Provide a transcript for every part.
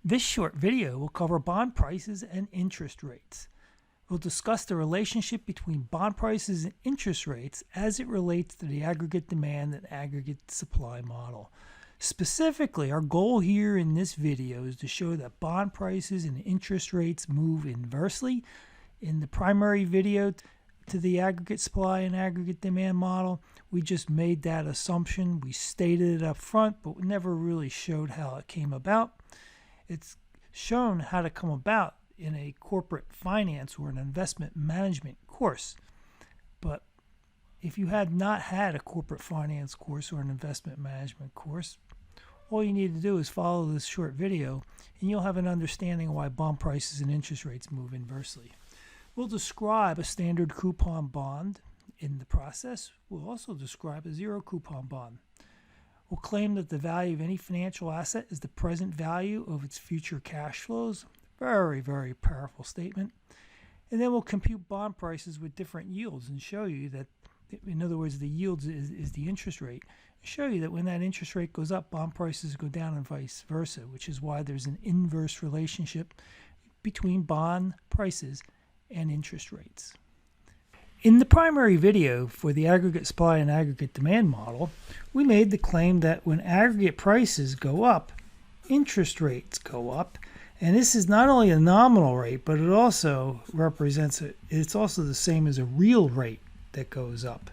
This short video will cover bond prices and interest rates. We'll discuss the relationship between bond prices and interest rates as it relates to the aggregate demand and aggregate supply model. Specifically, our goal here in this video is to show that bond prices and interest rates move inversely. In the primary video to the aggregate supply and aggregate demand model, we just made that assumption. We stated it up front, but we never really showed how it came about. It's shown how to come about in a corporate finance or an investment management course. But if you had not had a corporate finance course or an investment management course, all you need to do is follow this short video and you'll have an understanding of why bond prices and interest rates move inversely. We'll describe a standard coupon bond in the process. We'll also describe a zero coupon bond. We'll claim that the value of any financial asset is the present value of its future cash flows. Very, very powerful statement. And then we'll compute bond prices with different yields and show you that, in other words, the yields is the interest rate. Show you that when that interest rate goes up, bond prices go down and vice versa, which is why there's an inverse relationship between bond prices and interest rates. In the primary video for the aggregate supply and aggregate demand model, we made the claim that when aggregate prices go up, interest rates go up. And this is not only a nominal rate, but it also represents it's also the same as a real rate that goes up.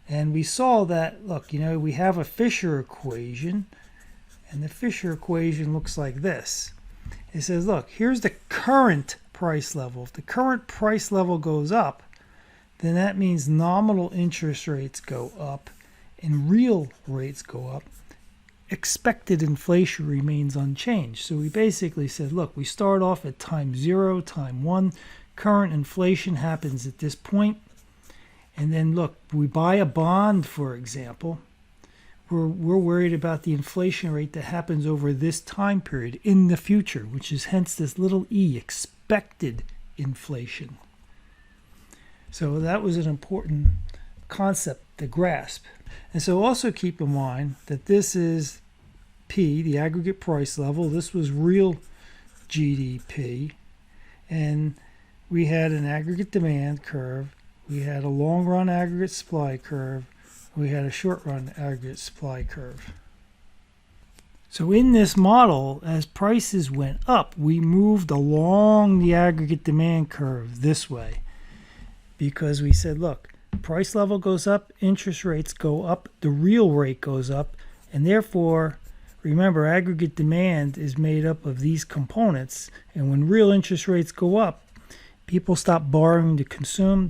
And we saw that, look, we have a Fisher equation, and the Fisher equation looks like this. It says, look, here's the current price level. If the current price level goes up, then that means nominal interest rates go up and real rates go up. Expected inflation remains unchanged. So we basically said, look, we start off at time 0, time 1. Current inflation happens at this point. And then look, we buy a bond, for example. We're worried about the inflation rate that happens over this time period in the future, which is hence this little e, expected inflation. So that was an important concept to grasp. And so also keep in mind that this is P, the aggregate price level. This was real GDP. And we had an aggregate demand curve. We had a long-run aggregate supply curve. We had a short-run aggregate supply curve. So in this model, as prices went up, we moved along the aggregate demand curve this way. Because we said, look, price level goes up, interest rates go up, the real rate goes up, and therefore, remember, aggregate demand is made up of these components, and when real interest rates go up, people stop borrowing to consume,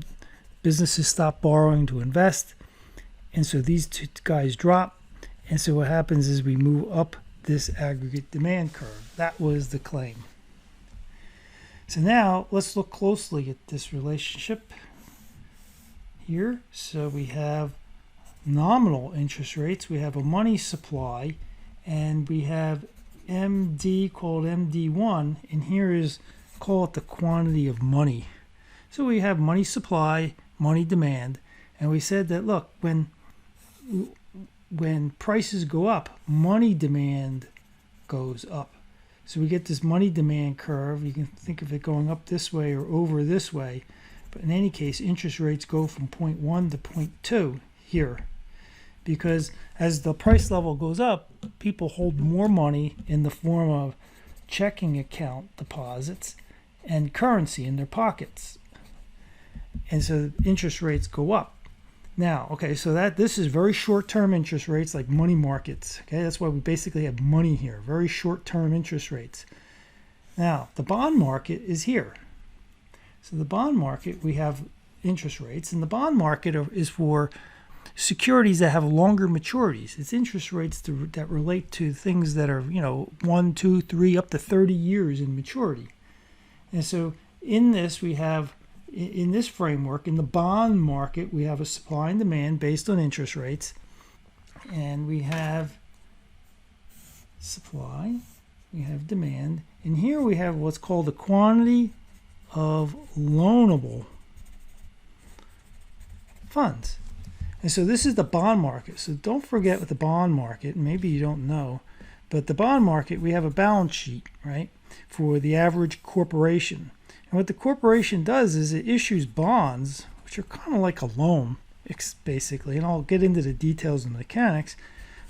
businesses stop borrowing to invest, and so these two guys drop, and so what happens is we move up this aggregate demand curve. That was the claim. So now, let's look closely at this relationship here. So we have nominal interest rates, we have a money supply, and we have MD called MD1, and here is, call it the quantity of money. So we have money supply, money demand, and we said that, look, when prices go up, money demand goes up. So we get this money demand curve. You can think of it going up this way or over this way. But in any case, interest rates go from point 1 to point 2 here. Because as the price level goes up, people hold more money in the form of checking account deposits and currency in their pockets. And so interest rates go up. Now, okay, so this is very short-term interest rates like money markets. Okay, that's why we basically have money here, very short-term interest rates. Now, the bond market is here. So the bond market, we have interest rates, and the bond market is for securities that have longer maturities. It's interest rates that relate to things that are, 1, 2, 3, up to 30 years in maturity. And so in this, we have, in this framework, in the bond market, we have a supply and demand based on interest rates. And we have supply, we have demand, and here we have what's called the quantity of loanable funds. And so this is the bond market. So don't forget with the bond market, maybe you don't know, But the bond market, we have a balance sheet, right, for the average corporation. And what the corporation does is it issues bonds, which are kind of like a loan, basically. And I'll get into the details and mechanics.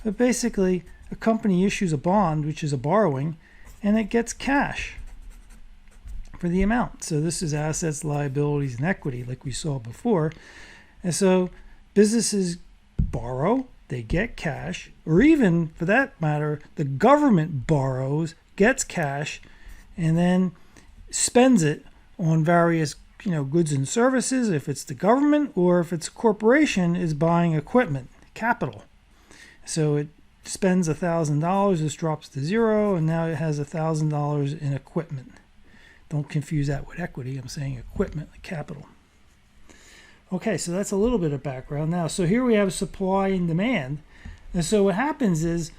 But basically, a company issues a bond, which is a borrowing, and it gets cash for the amount. So this is assets, liabilities, and equity, like we saw before. And so businesses borrow, they get cash, or even, for that matter, the government borrows, gets cash, and then spends it on various goods and services, if it's the government, or if it's a corporation is buying equipment, capital. So it spends $1,000, this drops to zero, and now it has $1,000 in equipment. Don't confuse that with equity. I'm saying equipment, like capital. Okay, so that's a little bit of background now. So here we have supply and demand. And so what happens is,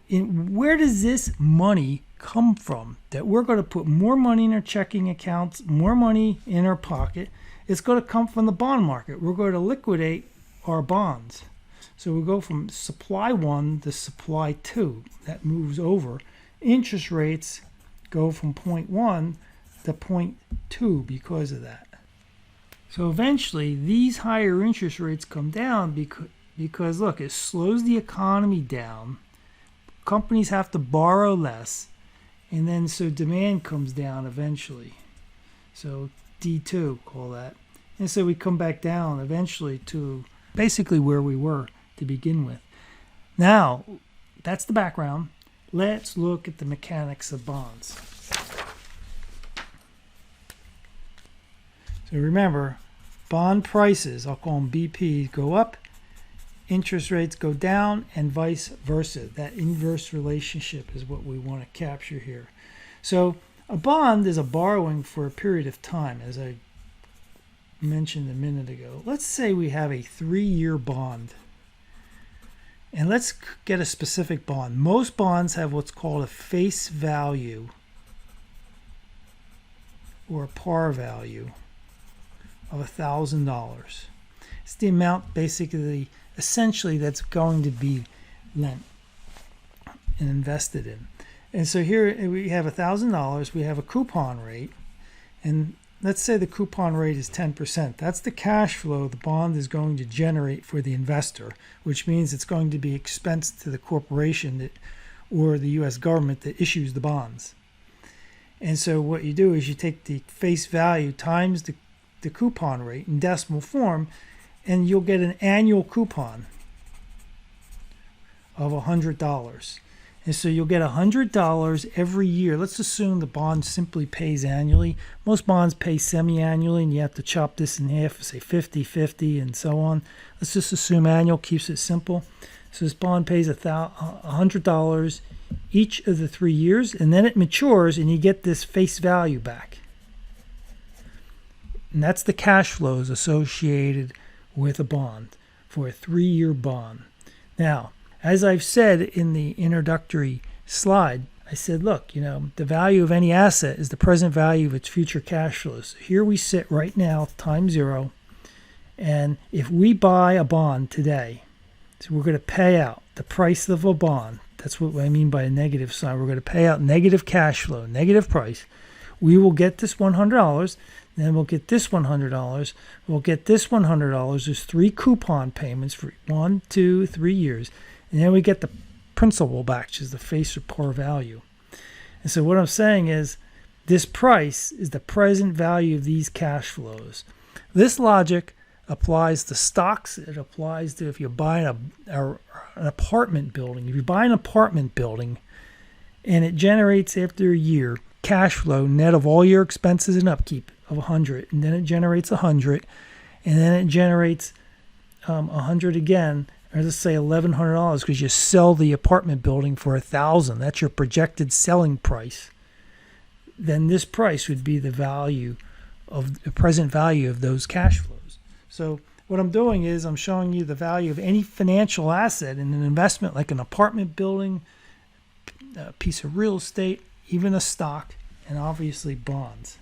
where does this money come from? That we're going to put more money in our checking accounts, more money in our pocket. It's going to come from the bond market. We're going to liquidate our bonds. So we go from supply 1 to supply 2. That moves over. Interest rates go from 0.1 to 0.2 because of that. So eventually, these higher interest rates come down because look, it slows the economy down. Companies have to borrow less, and then so demand comes down eventually. So D2, call that. And so we come back down eventually to basically where we were to begin with. Now, that's the background. Let's look at the mechanics of bonds. So remember, bond prices, I'll call them BPs, go up, interest rates go down, and vice versa. That inverse relationship is what we want to capture here. So a bond is a borrowing for a period of time, as I mentioned a minute ago. Let's say we have a 3-year bond. And let's get a specific bond. Most bonds have what's called a face value or a par value of $1,000. It's the amount basically, essentially, that's going to be lent and invested in. And so here we have $1,000. We have a coupon rate, and let's say the coupon rate is 10%. That's the cash flow the bond is going to generate for the investor, which means it's going to be expensed to the corporation or the U.S. government that issues the bonds. And so what you do is you take the face value times the coupon rate in decimal form, and you'll get an annual coupon of $100. And so you'll get $100 every year. Let's assume the bond simply pays annually. Most bonds pay semi-annually, and you have to chop this in half, say 50-50 and so on. Let's just assume annual, keeps it simple. So this bond pays $100 each of the 3 years, and then it matures, and you get this face value back. And that's the cash flows associated with a bond for a 3-year bond. Now, as I've said in the introductory slide, I said, look, the value of any asset is the present value of its future cash flows. So here we sit right now, time zero, and if we buy a bond today, so we're going to pay out the price of a bond. That's what I mean by a negative sign. We're going to pay out negative cash flow, negative price. We will get this $100. Then we'll get this $100. We'll get this $100. There's 3 coupon payments for 1, 2, 3 years. And then we get the principal back, which is the face or par value. And so what I'm saying is this price is the present value of these cash flows. This logic applies to stocks. It applies to if you're buying an apartment building. If you buy an apartment building and it generates after a year cash flow net of all your expenses and upkeep of 100, and then it generates 100, and then it generates 100 again, or let's say $1,100 because you sell the apartment building for $1,000. That's your projected selling price. Then this price would be the value of the present value of those cash flows. So what I'm doing is I'm showing you the value of any financial asset in an investment like an apartment building, a piece of real estate, even a stock, and obviously bonds.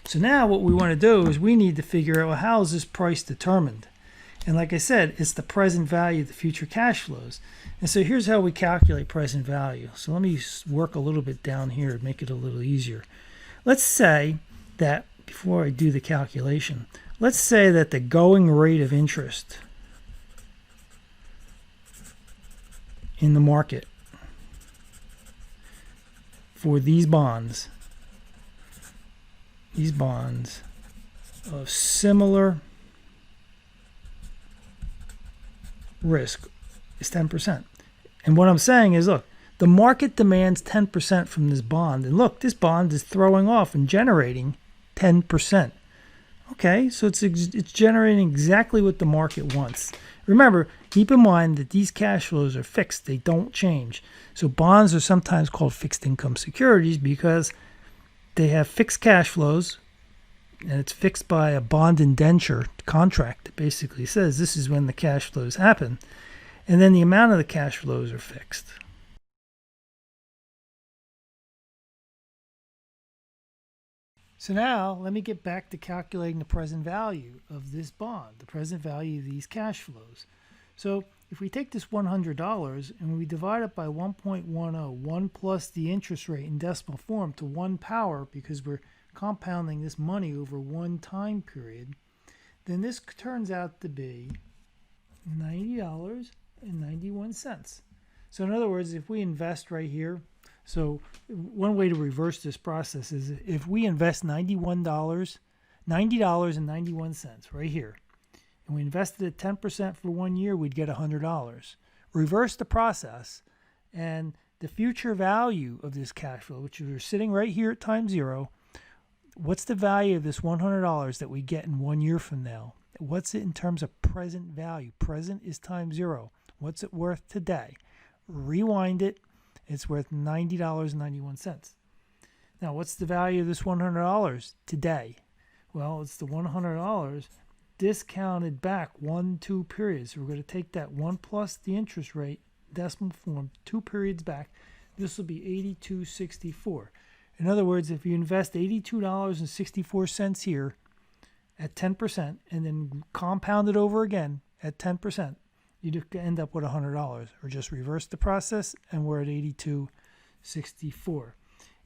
So now what we want to do is we need to figure out, well, how is this price determined? And like I said, it's the present value of the future cash flows. And so here's how we calculate present value. So let me work a little bit down here to make it a little easier. Let's say that, before I do the calculation, let's say that the going rate of interest in the market for these bonds of similar risk is 10%. And what I'm saying is, look, the market demands 10% from this bond. And look, this bond is throwing off and generating 10%. Okay, so it's generating exactly what the market wants. Remember, keep in mind that these cash flows are fixed. They don't change. So bonds are sometimes called fixed income securities because they have fixed cash flows, and it's fixed by a bond indenture contract that basically says this is when the cash flows happen. And then the amount of the cash flows are fixed. So now let me get back to calculating the present value of this bond, the present value of these cash flows. So if we take this $100 and we divide it by 1.10, 1 plus the interest rate in decimal form to 1 power, because we're compounding this money over one time period, then this turns out to be $90.91. So in other words, if we invest right here, so one way to reverse this process is if we invest $90.91 right here, and we invested at 10% for 1 year, we'd get $100. Reverse the process, and the future value of this cash flow, which we're sitting right here at time zero, what's the value of this $100 that we get in 1 year from now? What's it in terms of present value? Present is time zero. What's it worth today? Rewind it. It's worth $90.91. Now, what's the value of this $100 today? Well, it's the $100 discounted back 2 periods. So we're going to take that 1 plus the interest rate, decimal form, 2 periods back. This will be $82.64. In other words, if you invest $82.64 here at 10% and then compound it over again at 10%, you end up with $100, or just reverse the process and we're at $82.64.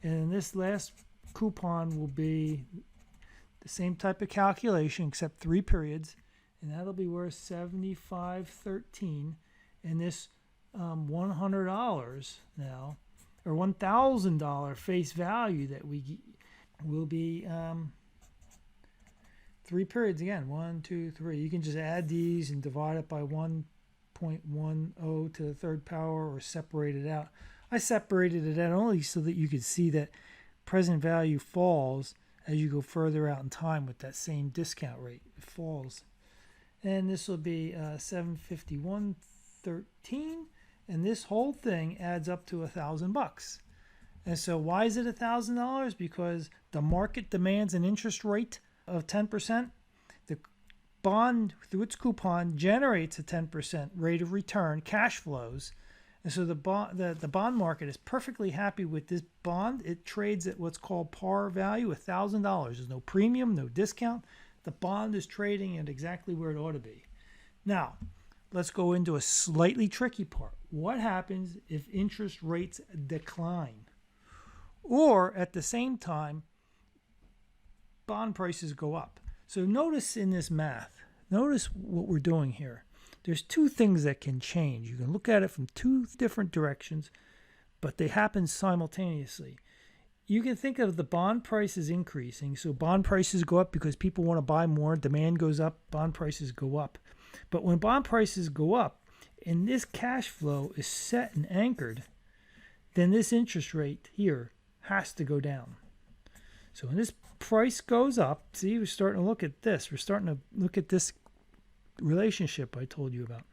And this last coupon will be the same type of calculation except 3 periods, and that'll be worth $75.13. And this $100 now, or $1,000 face value that we will be 3 periods again. 1, 2, 3. You can just add these and divide it by 1.10 to the third power, or separate it out. I separated it out only so that you could see that present value falls as you go further out in time with that same discount rate. It falls. And this will be $751.13, and this whole thing adds up to $1,000. And so why is it $1,000? Because the market demands an interest rate of 10%. The bond, through its coupon, generates a 10% rate of return, cash flows. And so the bond market is perfectly happy with this bond. It trades at what's called par value, $1,000. There's no premium, no discount. The bond is trading at exactly where it ought to be. Now, let's go into a slightly tricky part. What happens if interest rates decline? Or at the same time, bond prices go up? So notice in this math, notice what we're doing here. There's 2 things that can change. You can look at it from 2 different directions, but they happen simultaneously. You can think of the bond prices increasing. So bond prices go up because people want to buy more. Demand goes up, bond prices go up. But when bond prices go up and this cash flow is set and anchored, then this interest rate here has to go down. So when this price goes up, see, we're starting to look at this. We're starting to look at this relationship I told you about.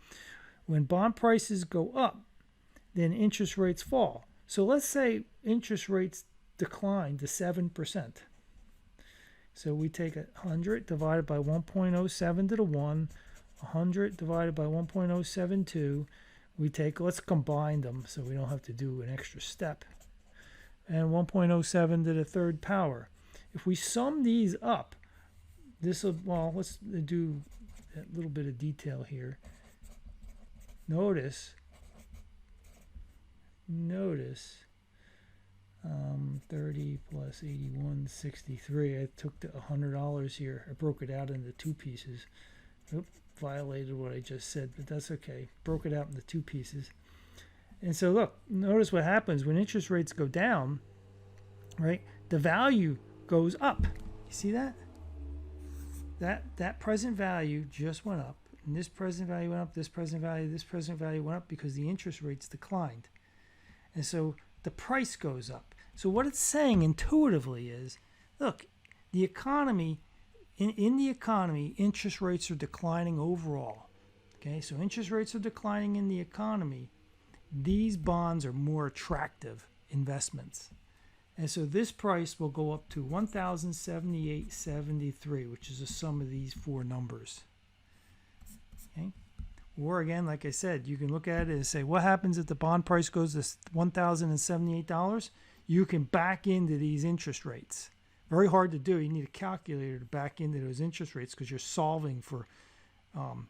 When bond prices go up, then interest rates fall. So let's say interest rates decline to 7%. So we take 100 divided by 1.07 to the 1, 100 divided by 1.072. We take, let's combine them so we don't have to do an extra step. And 1.07 to the third power. If we sum these up, this will, well, let's do that little bit of detail here. Notice 30 plus 81, 63. I took the $100 here. I broke it out into two pieces. Oop, violated what I just said, but that's okay. Broke it out into two pieces. And so look, notice what happens when interest rates go down, right? The value goes up. You see that? That present value just went up. And this present value went up, this present value went up because the interest rates declined. And so the price goes up. So what it's saying intuitively is, look, the economy, in the economy, interest rates are declining overall. Okay, so interest rates are declining in the economy. These bonds are more attractive investments. And so this price will go up to $1,078.73, which is the sum of these four numbers. Okay? Or again, like I said, you can look at it and say, what happens if the bond price goes to $1,078? You can back into these interest rates. Very hard to do. You need a calculator to back into those interest rates because you're solving for an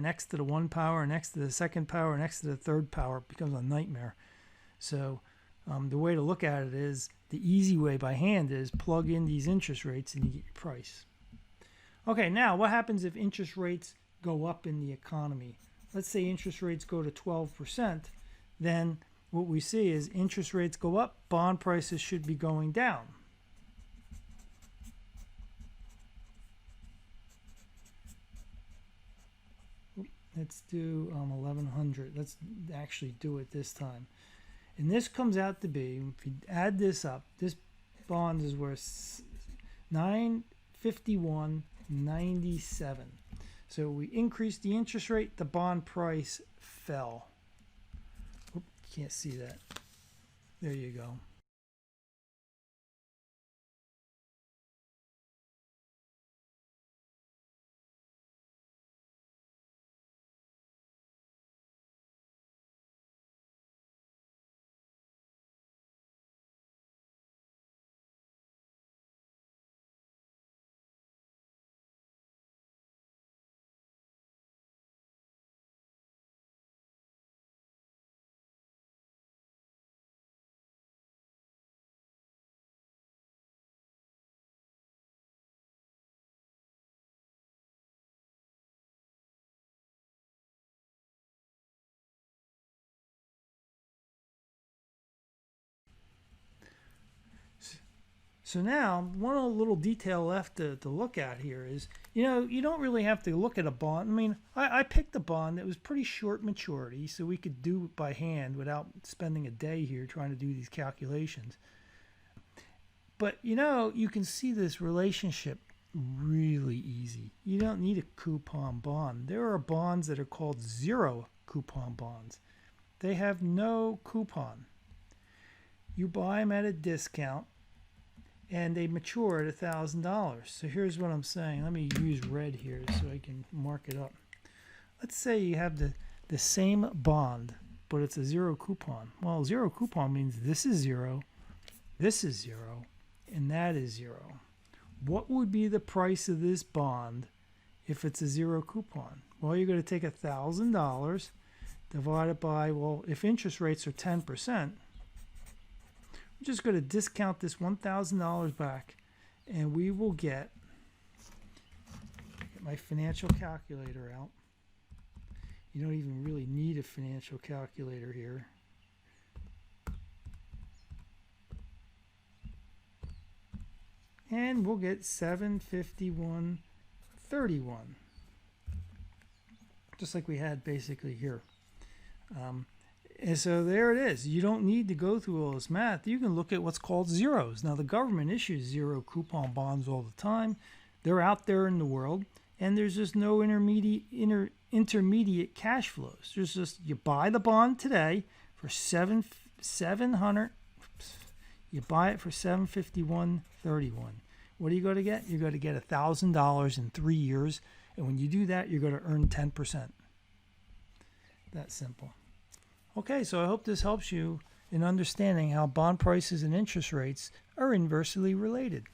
x to the 1 power, an x to the second power, an x to the third power. It becomes a nightmare. So the way to look at it is, the easy way by hand is plug in these interest rates and you get your price. Okay, now what happens if interest rates go up in the economy? Let's say interest rates go to 12%, then what we see is interest rates go up, bond prices should be going down. Let's do 1100. Let's actually do it this time. And this comes out to be, if you add this up, this bond is worth $951.97. So we increased the interest rate, the bond price fell. Oop, can't see that. There you go. So now, one little detail left to look at here is, you don't really have to look at a bond. I mean, I picked a bond that was pretty short maturity, so we could do it by hand without spending a day here trying to do these calculations. But, you can see this relationship really easy. You don't need a coupon bond. There are bonds that are called zero coupon bonds. They have no coupon. You buy them at a discount, and they mature at $1,000. So here's what I'm saying. Let me use red here so I can mark it up. Let's say you have the same bond, but it's a zero coupon. Well, zero coupon means this is zero, and that is zero. What would be the price of this bond if it's a zero coupon? Well, you're going to take $1,000 divided by, well, if interest rates are 10%, I'm just going to discount this $1,000 back, and we will get my financial calculator out. You don't even really need a financial calculator here. And we'll get $751.31, just like we had basically here. And so there it is. You don't need to go through all this math. You can look at what's called zeros. Now, the government issues zero coupon bonds all the time. They're out there in the world, and there's just no intermediate cash flows. There's just, you buy the bond today for $700. You buy it for $751.31. What are you going to get? You're going to get $1,000 in 3 years, and when you do that, you're going to earn 10%. That's simple. Okay, so I hope this helps you in understanding how bond prices and interest rates are inversely related.